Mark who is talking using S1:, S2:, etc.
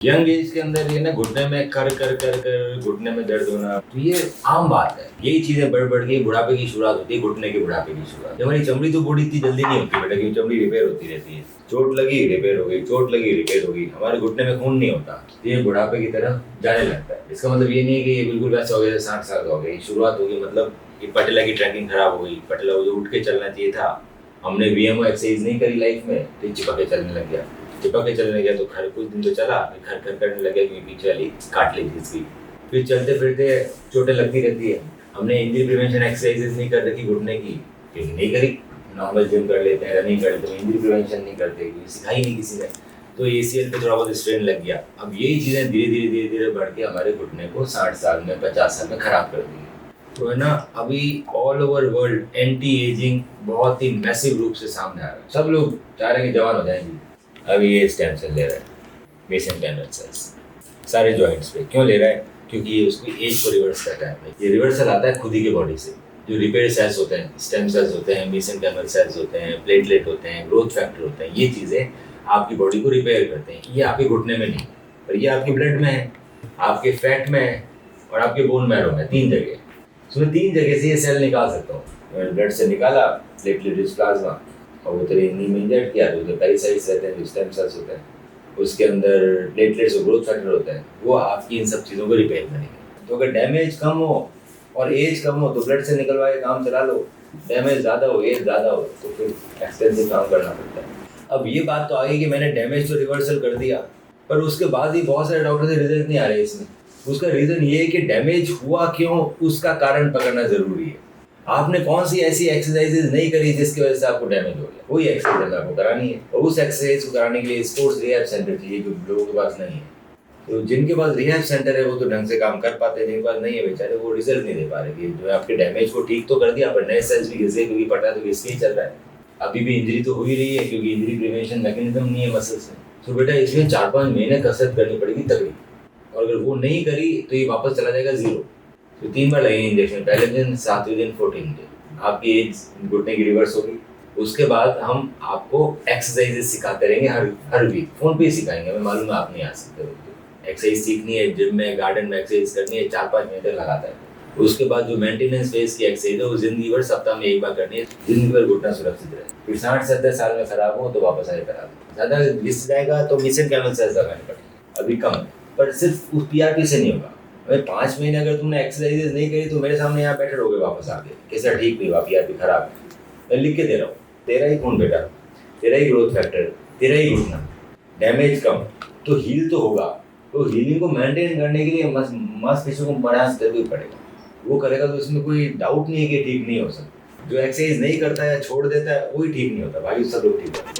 S1: Young age के अंदर ये ना घुटने में कर घुटने में दर्द होना, तो ये आम बात है। यही चीजें बढ़ के बुढ़ापे की शुरुआत होती है, घुटने के बुढ़ापे की शुरुआत। हमारी चमड़ी तो बूढ़ी इतनी जल्दी नहीं होती बेटा, क्योंकि चमड़ी रिपेयर होती रहती है। चोट लगी रिपेयर हो गई, चोट लगी रिपेयर हो गई। हमारे घुटने में खून नहीं होता, ये बुढ़ापे की तरफ जाने लगता है। इसका मतलब ये नहीं है कि ये बिल्कुल वैसा हो गया 60 साल का हो गया। शुरुआत होगी मतलब ये पटेला की ट्रैकिंग खराब हो गई, पटेला को जो उठ के चलना चाहिए था, हमने वीएमओ एक्सरसाइज नहीं करी लाइफ में, तो चिपक के चलने लग गया। चिपक के चलने गया तो खर कुछ दिन तो चला, फिर खर करने लगे क्योंकि पीछे वाली काट ली थी इसकी। फिर चलते फिरते चोटें लगती रहती है। हमने इंजरी प्रिवेंशन एक्सरसाइजेस नहीं कर रखी घुटने की, क्योंकि नहीं करी। नॉर्मल जिम कर लेते हैं, रनिंग कर लेते हैं, इंजरी प्रिवेंशन नहीं करते, क्योंकि सिखाई नहीं किसी ने। तो एसीएल पे थोड़ा बहुत स्ट्रेन लग गया। अब यही चीज़ें धीरे धीरे बढ़ के हमारे घुटने को 60 साल में 50 साल में खराब कर दी। तो है ना, अभी all over world anti ageing बहुत ही मैसिव रूप से सामने आ रहा है। सब लोग चाह रहे हैं कि जवान हो जाएंगे। अभी ये स्टेम सेल ले रहा है, मेसेंटेनल सेल्स, सारे जॉइंट्स पे। क्यों ले रहा है? क्योंकि ये उसकी एज को रिवर्स करता है। ये रिवर्सल आता है खुद ही के बॉडी से। जो रिपेयर सेल्स होते हैं, स्टेम सेल्स होते हैं, मेसेंटेनल सेल्स होते हैं, प्लेटलेट होते हैं, ग्रोथ फैक्टर होते हैं, ये चीज़ें आपकी बॉडी को रिपेयर करते हैं। ये आपके घुटने में नहीं, पर ये आपके ब्लड में है, आपके फैट में है और आपके बोन मैरो में। 3 जगह। तो मैं 3 जगह से ये सेल निकाल सकता हूँ। ब्लड से निकाला प्लेटलेट रिच प्लाज्मा, और वो तेरे नी में इंजेक्ट किया तो पेरिसाइट्स रहते हैं, जो स्टेम सेल्स होते हैं, उसके अंदर प्लेटलेट्स और ग्रोथ फैक्टर होते हैं, वो आपकी इन सब चीज़ों को रिपेयर करेंगे। तो अगर डैमेज कम हो और एज कम हो तो ब्लड से निकलवा के काम चला लो। डैमेज ज़्यादा हो, एज ज़्यादा हो, तो फिर एक्सपेंसिव काम करना पड़ता है। अब ये बात तो आ गई कि मैंने डैमेज तो रिवर्सल कर दिया, पर उसके बाद ही बहुत सारे डॉक्टर से रिजल्ट नहीं आ रहे इसमें। उसका रीज़न ये है कि डैमेज हुआ क्यों, उसका कारण पकड़ना ज़रूरी है। आपने कौन सी ऐसी एक्सरसाइजेज नहीं करी जिसकी वजह से आपको डैमेज हो गया, वही एक्सरसाइज आपको करानी है। और उस एक्सरसाइज को कराने के लिए स्पोर्ट्स रिहैब सेंटर चाहिए, जो लोगों के पास नहीं है। तो जिनके पास रिहैब सेंटर है वो तो ढंग से काम कर पाते हैं, जिनके पास नहीं है बेचारे वो रिजल्ट नहीं दे पा रहे। कि जो है आपके डैमेज को ठीक तो कर दिया, पर नए सेल्स भी घिस गए, क्योंकि पटा तो घिस के ही चल रहा है। अभी भी इंजरी तो हो ही रही है, क्योंकि इंजरी प्रिवेंशन मैकेनिज्म नहीं है मसल्स में। तो बेटा इसमें 4-5 महीने कसरत करनी पड़ेगी तगड़ी, और अगर वो नहीं करी तो ये वापस चला जाएगा 0। तो 3 बार लगेंगे इंजेक्शन, पहले दिन, 7वें दिन, 14 दिन। आपकी एज घुटने की रिवर्स होगी। उसके बाद हम आपको एक्सरसाइजेज सिखाते रहेंगे हर वीक। फोन पे ही सिखाएंगे, हमें मालूम है आप नहीं आ सकते। एक्सरसाइज सीखनी है, जिम में गार्डन में एक्सरसाइज करनी है, 4-5 महीने तक लगाता है। उसके बाद जो मेंटेनेंस फेज की एक्सरसाइज है वो जिंदगी भर सप्ताह में 1 बार करनी है, जिंदगी भर घुटना सुरक्षित रहे। फिर 60-70 साल में खराब हो तो वापस आए खराब। ज़्यादा घिस जाएगा तो मेसेंटेनल सेल्स लगाने पड़ेंगे, अभी कम है, पर सिर्फ उस पीआरपी से नहीं होगा। अगर 5 महीने अगर तुमने एक्सरसाइजेज नहीं करी तो मेरे सामने यहाँ बैठे रहोगे वापस आके, कैसा ठीक नहीं हुआ, पीआरपी खराब है। मैं लिख के दे रहा हूँ, तेरा ही खून बेटा, तेरा ही ग्रोथ फैक्टर, तेरा ही घुटना, डैमेज कम तो हील तो होगा। तो हीलिंग को मेंटेन करने के लिए मांसपेशियों को प्रयास करना पड़ेगा। वो करेगा तो इसमें कोई डाउट नहीं है कि ठीक नहीं हो सकता। जो एक्सरसाइज नहीं करता है या छोड़ देता है वही ठीक नहीं होता भाई, सब लोग ठीक होते हैं।